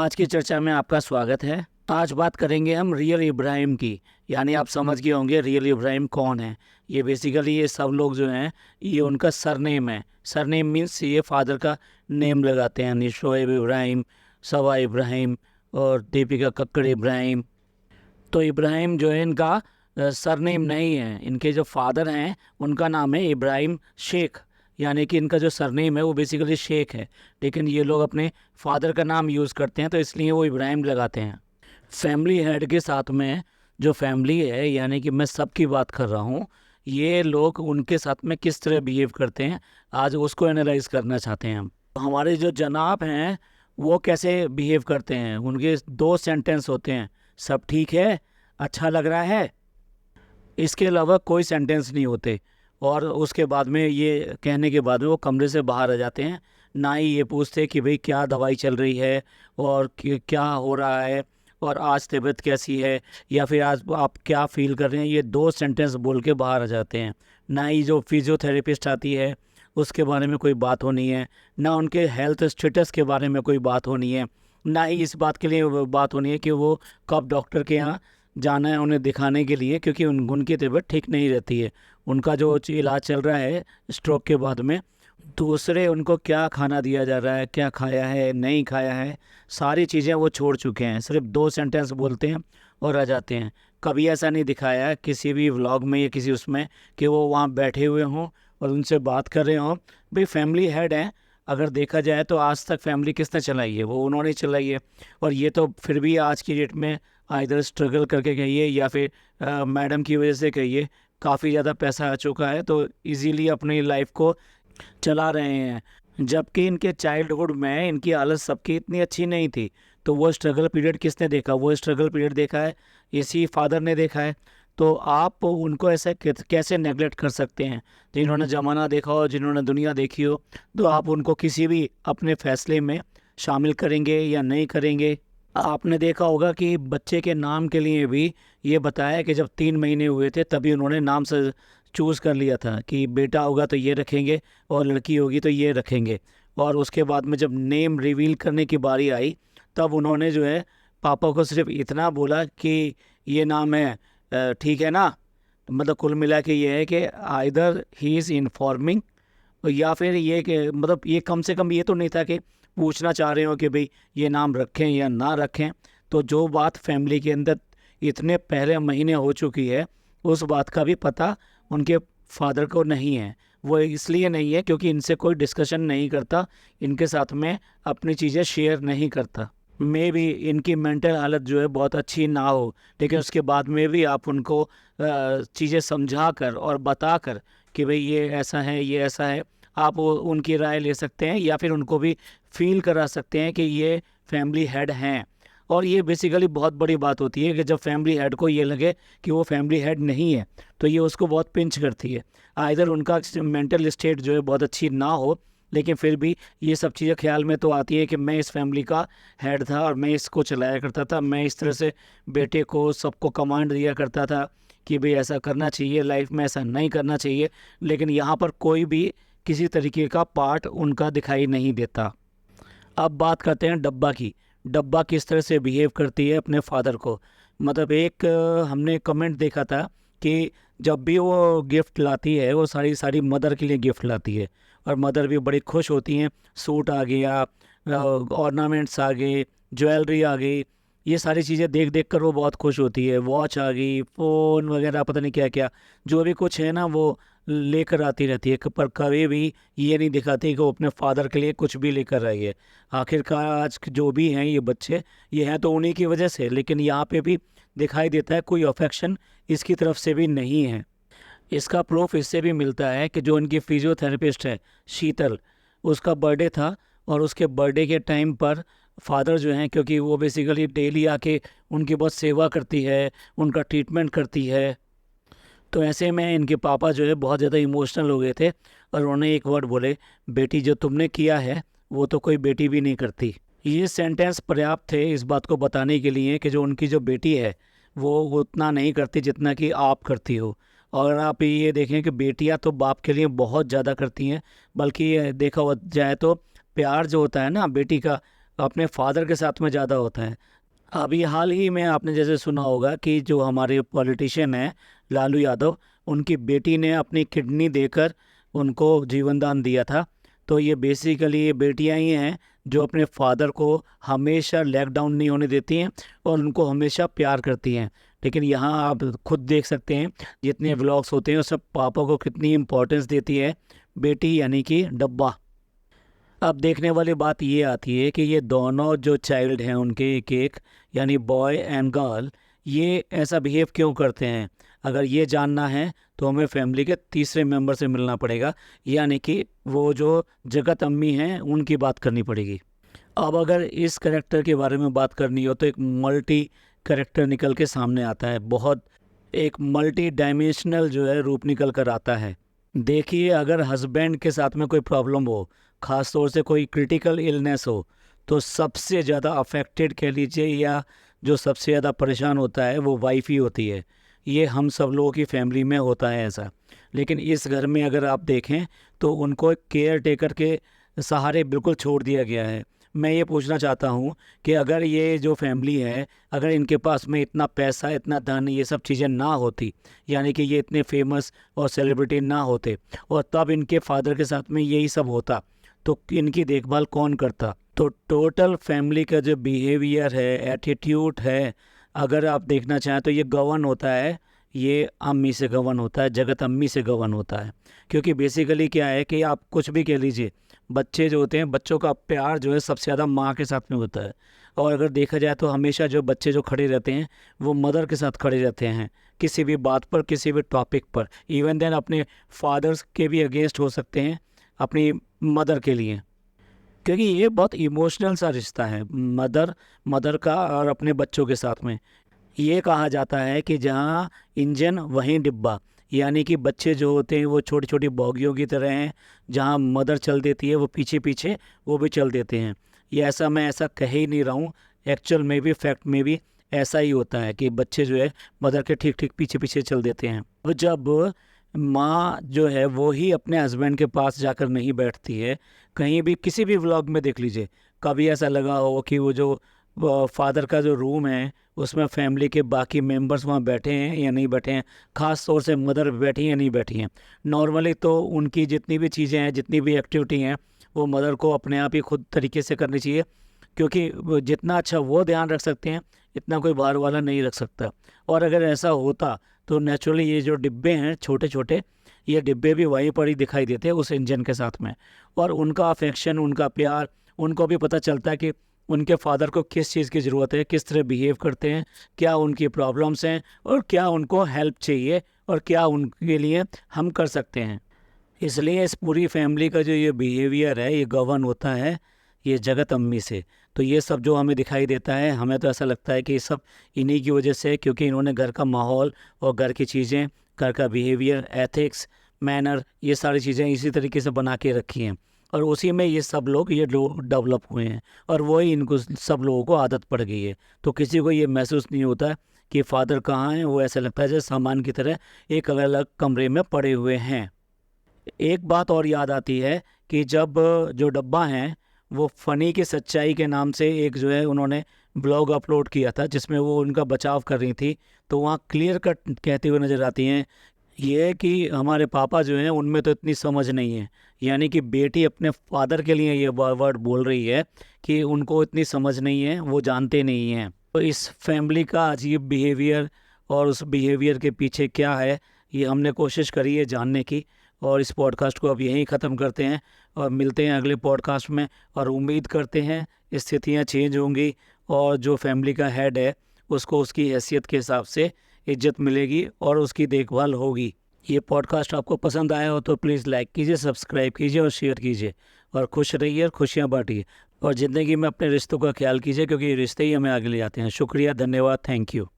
आज की चर्चा में आपका स्वागत है। आज बात करेंगे हम रियल इब्राहिम की। यानी आप समझ गए होंगे रियल इब्राहिम कौन है। ये बेसिकली ये सब लोग जो हैं ये उनका सरनेम है। सरनेम मीन्स ये फादर का नेम लगाते हैं, यानी शोएब इब्राहिम, सबा इब्राहिम और दीपिका कक्कड़ इब्राहिम। तो इब्राहिम जो है इनका सरनेम नहीं है। इनके जो फादर हैं उनका नाम है इब्राहिम शेख, यानी कि इनका जो सरनेम है वो बेसिकली शेख है, लेकिन ये लोग अपने फादर का नाम यूज़ करते हैं तो इसलिए वो इब्राहिम लगाते हैं। फैमिली हेड के साथ में जो फैमिली है, यानी कि मैं सबकी बात कर रहा हूँ, ये लोग उनके साथ में किस तरह बिहेव करते हैं आज उसको एनालाइज करना चाहते हैं हम। हमारे जो जनाब हैं वो कैसे बिहेव करते हैं, उनके दो सेंटेंस होते हैं, सब ठीक है, अच्छा लग रहा है, इसके अलावा कोई सेंटेंस नहीं होते। और उसके बाद में ये कहने के बाद में वो कमरे से बाहर आ जाते हैं। ना ही ये पूछते कि भाई क्या दवाई चल रही है और क्या हो रहा है और आज तबीयत कैसी है या फिर आज आप क्या फील कर रहे हैं, ये दो सेंटेंस बोल के बाहर आ जाते हैं। ना ही जो फिजियोथेरेपिस्ट आती है उसके बारे में कोई बात होनी है, ना उनके हेल्थ स्टेटस के बारे में कोई बात होनी है, ना ही इस बात के लिए बात होनी है कि वो कब डॉक्टर के यहाँ जाना है उन्हें दिखाने के लिए, क्योंकि उनकी तबीयत ठीक नहीं रहती है। उनका जो इलाज चल रहा है स्ट्रोक के बाद में, दूसरे उनको क्या खाना दिया जा रहा है, क्या खाया है नहीं खाया है, सारी चीज़ें वो छोड़ चुके हैं। सिर्फ दो सेंटेंस बोलते हैं और आ जाते हैं। कभी ऐसा नहीं दिखाया है किसी भी व्लॉग में या किसी उसमें कि वो वहाँ बैठे हुए हों और उनसे बात कर रहे हों। भाई फैमिली हेड हैं, अगर देखा जाए तो आज तक फैमिली किसने चलाई है, वो उन्होंने चलाई है। और ये तो फिर भी आज की डेट में आइदर स्ट्रगल करके कहिए या फिर मैडम की वजह से कहिए, काफ़ी ज़्यादा पैसा आ चुका है तो इजीली अपनी लाइफ को चला रहे हैं। जबकि इनके चाइल्डहुड में इनकी हालत सबकी इतनी अच्छी नहीं थी, तो वो स्ट्रगल पीरियड किसने देखा, वो स्ट्रगल पीरियड देखा है इसी फादर ने देखा है। तो आप उनको ऐसे कैसे नेगलेक्ट कर सकते हैं। जिन्होंने ज़माना देखा हो, जिन्होंने दुनिया देखी हो, तो आप उनको किसी भी अपने फैसले में शामिल करेंगे या नहीं करेंगे। आपने देखा होगा कि बच्चे के नाम के लिए भी ये बताया कि जब 3 महीने हुए थे तभी उन्होंने नाम से चूज़ कर लिया था कि बेटा होगा तो ये रखेंगे और लड़की होगी तो ये रखेंगे। और उसके बाद में जब नेम रिवील करने की बारी आई तब उन्होंने जो है पापा को सिर्फ इतना बोला कि ये नाम है, ठीक है ना। मतलब कुल मिला के ये है कि आइदर ही इज़ इन्फॉर्मिंग, या फिर ये कि मतलब ये कम से कम ये तो नहीं था कि पूछना चाह रहे हो कि भाई ये नाम रखें या ना रखें। तो जो बात फैमिली के अंदर इतने पहले महीने हो चुकी है उस बात का भी पता उनके फादर को नहीं है। वो इसलिए नहीं है क्योंकि इनसे कोई डिस्कशन नहीं करता, इनके साथ में अपनी चीज़ें शेयर नहीं करता। मे भी इनकी मेंटल हालत जो है बहुत अच्छी ना हो, लेकिन उसके बाद में भी आप उनको चीज़ें समझा कर और बता कर कि भाई ये ऐसा है ये ऐसा है, आप उनकी राय ले सकते हैं या फिर उनको भी फील करा सकते हैं कि ये फैमिली हेड हैं। और ये बेसिकली बहुत बड़ी बात होती है कि जब फैमिली हेड को ये लगे कि वो फैमिली हेड नहीं है तो ये उसको बहुत पिंच करती है। आइदर उनका मेंटल स्टेट जो है बहुत अच्छी ना हो, लेकिन फिर भी ये सब चीज़ें ख्याल में तो आती है कि मैं इस फैमिली का हेड था और मैं इसको चलाया करता था, मैं इस तरह से बेटे को सबको कमांड दिया करता था कि भाई ऐसा करना चाहिए, लाइफ में ऐसा नहीं करना चाहिए। लेकिन यहाँ पर कोई भी किसी तरीके का पार्ट उनका दिखाई नहीं देता। अब बात करते हैं डब्बा की। डब्बा किस तरह से बिहेव करती है अपने फादर को। मतलब एक हमने कमेंट देखा था कि जब भी वो गिफ्ट लाती है वो सारी सारी मदर के लिए गिफ्ट लाती है और मदर भी बड़ी खुश होती हैं। सूट आ गया, ऑर्नामेंट्स आ गए, ज्वेलरी आ गई, ये सारी चीज़ें देख देख कर वो बहुत खुश होती है। वॉच आ गई, फ़ोन वगैरह पता नहीं क्या क्या जो भी कुछ है ना वो लेकर आती रहती है, पर कभी भी ये नहीं दिखाती कि वो अपने फादर के लिए कुछ भी लेकर आई है। आखिरकार आज जो भी हैं ये बच्चे, ये हैं तो उन्हीं की वजह से, लेकिन यहाँ पे भी दिखाई देता है कोई अफेक्शन इसकी तरफ से भी नहीं है। इसका प्रूफ इससे भी मिलता है कि जो उनकी फिजियोथेरेपिस्ट है शीतल, उसका बर्थडे था और उसके बर्थडे के टाइम पर फादर जो हैं, क्योंकि वो बेसिकली डेली आके उनकी बहुत सेवा करती है, उनका ट्रीटमेंट करती है, तो ऐसे में इनके पापा जो है बहुत ज़्यादा इमोशनल हो गए थे और उन्होंने एक वर्ड बोले, बेटी जो तुमने किया है वो तो कोई बेटी भी नहीं करती। ये सेंटेंस पर्याप्त थे इस बात को बताने के लिए कि जो उनकी जो बेटी है वो उतना नहीं करती जितना कि आप करती हो। और आप ये देखें कि बेटियां तो बाप के लिए बहुत ज़्यादा करती हैं, बल्कि ये देखा जाए तो प्यार जो होता है ना बेटी का, अपने फादर के साथ में ज़्यादा होता है। अभी हाल ही में आपने जैसे सुना होगा कि जो हमारे पॉलिटिशियन हैं लालू यादव, उनकी बेटी ने अपनी किडनी देकर उनको जीवन दान दिया था। तो ये बेसिकली ये बेटियां ही हैं जो अपने फादर को हमेशा लेग डाउन नहीं होने देती हैं और उनको हमेशा प्यार करती हैं। लेकिन यहाँ आप खुद देख सकते हैं जितने व्लॉग्स होते हैं सब पापा को कितनी इम्पोर्टेंस देती है बेटी, यानी कि डब्बा। अब देखने वाली बात ये आती है कि ये दोनों जो चाइल्ड हैं उनके एक एक, यानी बॉय एंड गर्ल, ये ऐसा बिहेव क्यों करते हैं। अगर ये जानना है तो हमें फैमिली के तीसरे मेंबर से मिलना पड़ेगा, यानी कि वो जो जगत अम्मी हैं उनकी बात करनी पड़ेगी। अब अगर इस करेक्टर के बारे में बात करनी हो तो एक मल्टी करेक्टर निकल के सामने आता है, बहुत एक मल्टी डायमेंशनल जो है रूप निकल कर आता है। देखिए, अगर हस्बैंड के साथ में कोई प्रॉब्लम हो, ख़ास तौर से कोई क्रिटिकल इलनेस हो, तो सबसे ज़्यादा अफेक्टेड कह लीजिए या जो सबसे ज़्यादा परेशान होता है वो वाइफ ही होती है। ये हम सब लोगों की फैमिली में होता है ऐसा। लेकिन इस घर में अगर आप देखें तो उनको एक केयर टेकर के सहारे बिल्कुल छोड़ दिया गया है। मैं ये पूछना चाहता हूँ कि अगर ये जो फैमिली है, अगर इनके पास में इतना पैसा, इतना धन, ये सब चीज़ें ना होती, यानी कि ये इतने फेमस और सेलिब्रिटी ना होते और तब इनके फादर के साथ में यही सब होता, तो इनकी देखभाल कौन करता। तो टोटल फैमिली का जो बिहेवियर है, एटीट्यूड है, अगर आप देखना चाहें तो ये गवर्न होता है, ये अम्मी से गवर्न होता है, जगत अम्मी से गवर्न होता है। क्योंकि बेसिकली क्या है कि आप कुछ भी कह लीजिए, बच्चे जो होते हैं, बच्चों का प्यार जो है सबसे ज़्यादा माँ के साथ में होता है। और अगर देखा जाए तो हमेशा जो बच्चे जो खड़े रहते हैं वो मदर के साथ खड़े रहते हैं, किसी भी बात पर, किसी भी टॉपिक पर। इवन देन अपने फादर्स के भी अगेंस्ट हो सकते हैं अपनी मदर के लिए, क्योंकि ये बहुत इमोशनल सा रिश्ता है मदर का और अपने बच्चों के साथ में। ये कहा जाता है कि जहाँ इंजन वहीं डिब्बा, यानी कि बच्चे जो होते हैं वो छोटी छोटी बोगियों की तरह हैं, जहाँ मदर चल देती है वो पीछे पीछे वो भी चल देते हैं। ये ऐसा मैं ऐसा कह ही नहीं रहा हूँ, एक्चुअल में भी, फैक्ट में भी ऐसा ही होता है कि बच्चे जो है मदर के ठीक ठीक पीछे पीछे चल देते हैं। तो जब माँ जो है वो ही अपने हस्बैंड के पास जाकर नहीं बैठती है, कहीं भी किसी भी व्लॉग में देख लीजिए, कभी ऐसा लगा हो कि वो जो फादर का जो रूम है उसमें फैमिली के बाकी मेंबर्स वहाँ बैठे हैं या नहीं बैठे हैं, ख़ास तौर से मदर बैठी हैं या नहीं बैठी हैं। नॉर्मली तो उनकी जितनी भी चीज़ें हैं, जितनी भी एक्टिविटी हैं, वो मदर को अपने आप ही खुद तरीके से करनी चाहिए, क्योंकि जितना अच्छा वो ध्यान रख सकते हैं इतना कोई बाहर वाला नहीं रख सकता। और अगर ऐसा होता तो नेचुरली ये जो डिब्बे हैं छोटे छोटे, ये डिब्बे भी वहीं पर ही दिखाई देते हैं उस इंजन के साथ में। और उनका अफेक्शन, उनका प्यार, उनको भी पता चलता है कि उनके फादर को किस चीज़ की ज़रूरत है, किस तरह बिहेव करते हैं, क्या उनकी प्रॉब्लम्स हैं और क्या उनको हेल्प चाहिए और क्या उनके लिए हम कर सकते हैं। इसलिए इस पूरी फैमिली का जो ये बिहेवियर है ये गवर्न होता है ये जगत अम्मी से। तो ये सब जो हमें दिखाई देता है, हमें तो ऐसा लगता है कि ये सब इन्हीं की वजह से, क्योंकि इन्होंने घर का माहौल और घर की चीज़ें, घर का बिहेवियर, एथिक्स, मैनर, ये सारी चीज़ें इसी तरीके से बना के रखी हैं और उसी में ये सब लोग ये डेवलप हुए हैं और वही इनको सब लोगों को आदत पड़ गई है। तो किसी को ये महसूस नहीं होता कि फादर कहाँ हैं, वो ऐसा लगता है जैसे सामान की तरह एक अलग अलग कमरे में पड़े हुए हैं। एक बात और याद आती है कि जब जो डब्बा हैं वो फ़नी की सच्चाई के नाम से एक जो है उन्होंने ब्लॉग अपलोड किया था जिसमें वो उनका बचाव कर रही थी, तो वहाँ क्लियर कट कहते हुए नज़र आती हैं ये कि हमारे पापा जो हैं उनमें तो इतनी समझ नहीं है। यानी कि बेटी अपने फादर के लिए ये वर्ड बोल रही है कि उनको इतनी समझ नहीं है, वो जानते नहीं हैं। तो इस फैमिली का अजीब बिहेवियर और उस बिहेवियर के पीछे क्या है, ये हमने कोशिश करी है जानने की। और इस पॉडकास्ट को अब यहीं ख़त्म करते हैं और मिलते हैं अगले पॉडकास्ट में। और उम्मीद करते हैं स्थितियाँ चेंज होंगी और जो फैमिली का हेड है उसको उसकी हैसियत के हिसाब से इज्जत मिलेगी और उसकी देखभाल होगी। ये पॉडकास्ट आपको पसंद आया हो तो प्लीज़ लाइक कीजिए, सब्सक्राइब कीजिए और शेयर कीजिए। और खुश रहिए और खुशियाँ बांटिए और ज़िंदगी में अपने रिश्तों का ख्याल कीजिए, क्योंकि ये रिश्ते ही हमें आगे ले जाते हैं। शुक्रिया, धन्यवाद, थैंक यू।